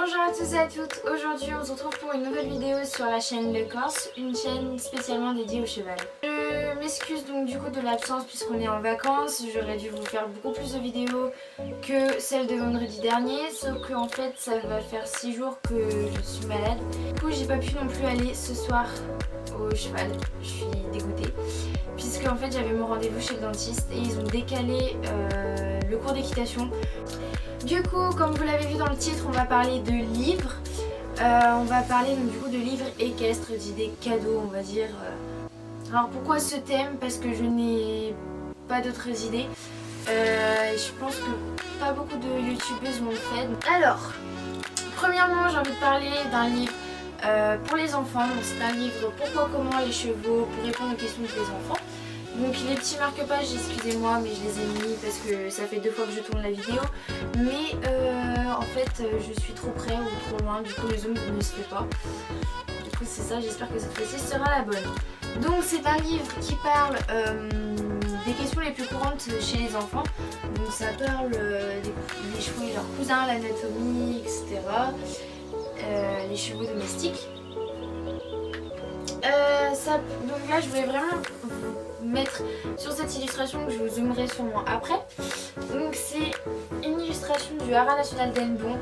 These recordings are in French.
Bonjour à tous et à toutes, aujourd'hui on se retrouve pour une nouvelle vidéo sur la chaîne Le Corse, une chaîne spécialement dédiée au cheval. Je m'excuse donc du coup de l'absence puisqu'on est en vacances, j'aurais dû vous faire beaucoup plus de vidéos que celle de vendredi dernier, sauf que en fait ça va faire 6 jours que je suis malade. Du coup j'ai pas pu non plus aller ce soir au cheval, je suis dégoûtée. Puisque en fait j'avais mon rendez-vous chez le dentiste et ils ont décalé le cours d'équitation. Du coup, comme vous l'avez vu dans le titre, on va parler de livres. On va parler donc, du coup de livres équestres, d'idées cadeaux, on va dire. Alors pourquoi ce thème? Parce que je n'ai pas d'autres idées. Et je pense que pas beaucoup de youtubeuses l'ont fait. Alors, premièrement, j'ai envie de parler d'un livre pour les enfants. C'est un livre Pourquoi, comment les chevaux, pour répondre aux questions des enfants. Donc les petits marque-pages, excusez-moi, mais je les ai mis parce que ça fait 2 fois que je tourne la vidéo. Mais en fait, je suis trop près ou trop loin, du coup le zoom ne se fait pas. Du coup c'est ça, j'espère que cette fois-ci sera la bonne. Donc c'est un livre qui parle des questions les plus courantes chez les enfants. Donc ça parle des chevaux et leurs cousins, l'anatomie, etc. Les chevaux domestiques. Donc là je voulais vraiment vous mettre sur cette illustration que je vous zoomerai sûrement après. Donc c'est une illustration du Haras National d'Endon.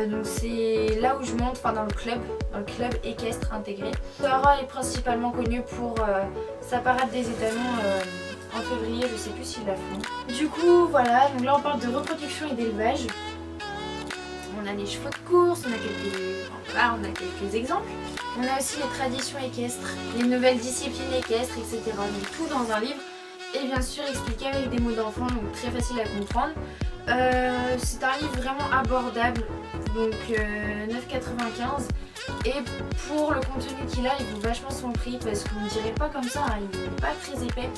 Donc c'est là où je monte, enfin dans le club équestre intégré. Le Haras est principalement connu pour sa parade des étalons en février, je sais plus s'ils la font. Du coup voilà, donc là on parle de reproduction et d'élevage. On a les chevaux de course, on a quelques exemples. On a aussi les traditions équestres, les nouvelles disciplines équestres, etc. Donc tout dans un livre et bien sûr expliqué avec des mots d'enfant, donc très facile à comprendre. C'est un livre vraiment abordable, donc 9,95 et pour le contenu qu'il a, il vaut vachement son prix parce qu'on ne dirait pas comme ça, hein, il n'est pas très épais,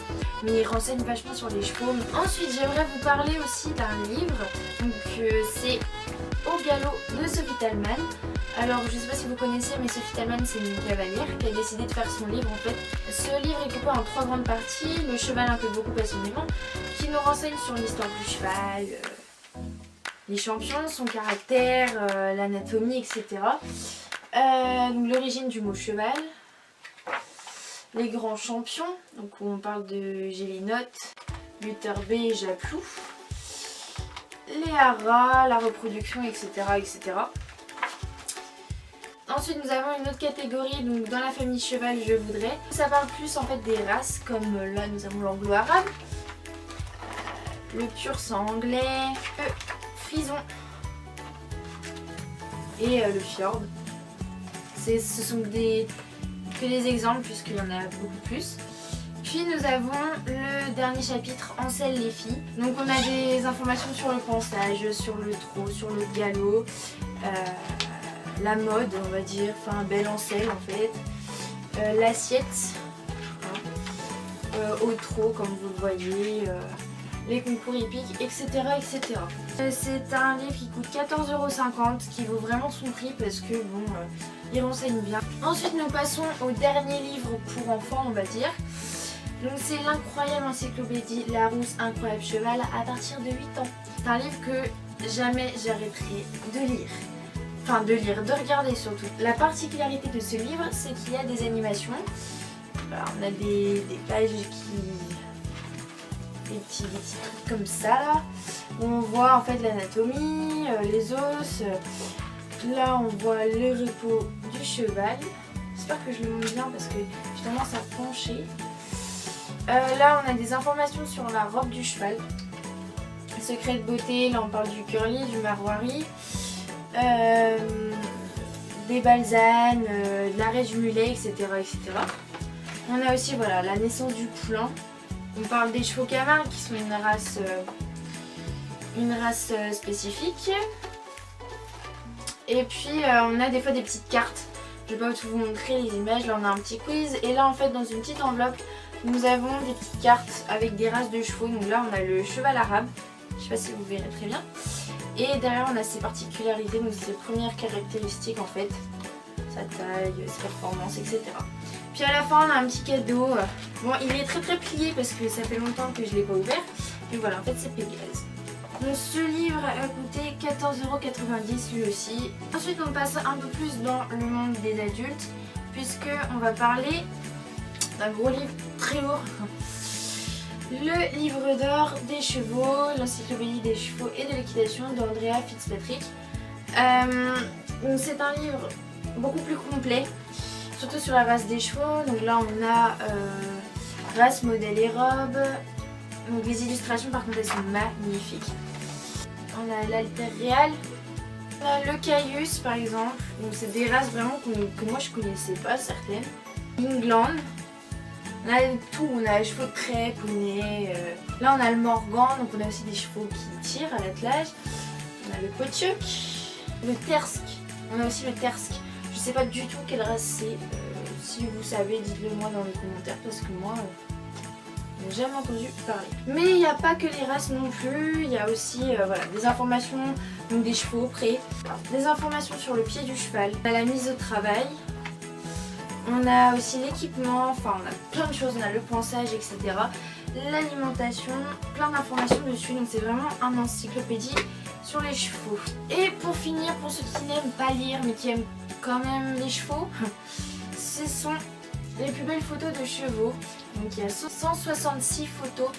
mais il renseigne vachement sur les chevaux. Ensuite, j'aimerais vous parler aussi d'un livre, donc c'est Au galop de Sophie Thalmann. Alors je ne sais pas si vous connaissez, mais Sophie Thalmann c'est une cavalière qui a décidé de faire son livre en fait. Ce livre est coupé en 3 grandes parties, le cheval un peu beaucoup passionnément, qui nous renseigne sur l'histoire du cheval, les champions, son caractère, l'anatomie, etc. Donc l'origine du mot cheval, les grands champions, donc où on parle de Gélinote, Luther B et Japlou, les haras, la reproduction, etc. etc. Ensuite nous avons une autre catégorie, donc dans la famille cheval je voudrais. Ça parle plus en fait des races, comme là nous avons l'anglo-arabe, le pur sang anglais, le frison et le fjord. Ce sont que des exemples puisqu'il y en a beaucoup plus. Puis nous avons le dernier chapitre, en selle les filles. Donc on a des informations sur le pansage, sur le trot, sur le galop, la mode on va dire, enfin belle en selle en fait, l'assiette, au trot comme vous le voyez, les concours hippiques, etc. etc. C'est un livre qui coûte 14,50 €, qui vaut vraiment son prix parce que bon, il renseigne bien. Ensuite nous passons au dernier livre pour enfants on va dire. Donc c'est l'incroyable encyclopédie Larousse Incroyable Cheval à partir de 8 ans. C'est un livre que jamais j'arrêterai de lire. Enfin de regarder surtout. La particularité de ce livre c'est qu'il y a des animations. Alors, on a des pages des petits trucs comme ça là. Où on voit en fait l'anatomie, les os. Là on voit le repos du cheval. J'espère que je le montre bien parce que j'ai tendance à pencher. Là on a des informations sur la robe du cheval, secret de beauté, là on parle du curly, du maroilles, des balsanes, de l'arrêt du mulet, etc., etc. On a aussi voilà, la naissance du poulain, on parle des chevaux Camargue qui sont une race spécifique. Et puis on a des fois des petites cartes, je vais pas tout vous montrer les images, là on a un petit quiz et là en fait dans une petite enveloppe nous avons des petites cartes avec des races de chevaux. Donc là on a le cheval arabe, je sais pas si vous verrez très bien. Et derrière on a ses particularités, donc ses premières caractéristiques en fait. Sa taille, ses performances, etc. Puis à la fin on a un petit cadeau. Bon il est très plié parce que ça fait longtemps que je l'ai pas ouvert. Mais voilà en fait c'est Pégase. Donc ce livre a coûté 14,90 € lui aussi. Ensuite on passe un peu plus dans le monde des adultes puisque on va parler d'un gros livre très lourd. Le livre d'or des chevaux, l'encyclopédie des chevaux et de l'équitation d'Andrea Fitzpatrick. C'est un livre beaucoup plus complet, surtout sur la race des chevaux. Donc là on a race, modèle et robe. Donc les illustrations par contre elles sont magnifiques. On a l'Alter Real, on a le Caius par exemple. Donc c'est des races vraiment que moi je connaissais pas certaines. England. On a tout, on a les chevaux de trait, poney. Là on a le Morgan, donc on a aussi des chevaux qui tirent à l'attelage. On a le Potiok, le Tersk. On a aussi le Tersk. Je sais pas du tout quelle race c'est. Si vous savez, dites-le moi dans les commentaires parce que moi, je n'ai jamais entendu parler. Mais il n'y a pas que les races non plus. Il y a aussi voilà, des informations, donc des chevaux prêts, des informations sur le pied du cheval, on a la mise au travail. On a aussi l'équipement, enfin on a plein de choses, on a le pansage, etc. L'alimentation, plein d'informations dessus, donc c'est vraiment un encyclopédie sur les chevaux. Et pour finir, pour ceux qui n'aiment pas lire mais qui aiment quand même les chevaux, ce sont les plus belles photos de chevaux. Donc il y a 166 photos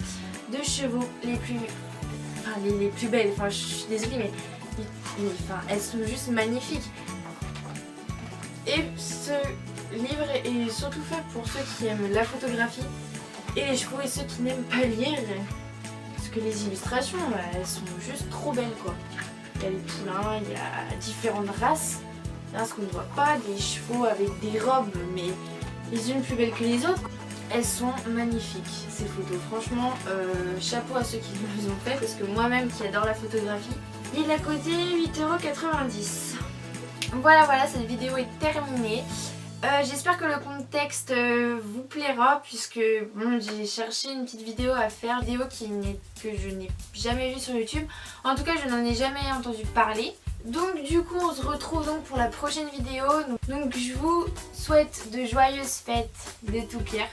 de chevaux les plus belles, enfin je suis désolée mais elles sont juste magnifiques. Et ce livre est surtout fait pour ceux qui aiment la photographie et les chevaux et ceux qui n'aiment pas lire. Parce que les illustrations, elles sont juste trop belles quoi. Il y a les poulains, il y a différentes races. Des races qu'on ne voit pas, des chevaux avec des robes mais les unes plus belles que les autres. Elles sont magnifiques ces photos. Franchement, chapeau à ceux qui les ont fait parce que moi-même qui adore la photographie, il a coûté 8,90 €. Voilà, cette vidéo est terminée. J'espère que le contexte vous plaira puisque bon, j'ai cherché une petite vidéo à faire, vidéo que je n'ai jamais vue sur YouTube. En tout cas, je n'en ai jamais entendu parler. Donc du coup, on se retrouve donc pour la prochaine vidéo. Donc je vous souhaite de joyeuses fêtes de tout cœur.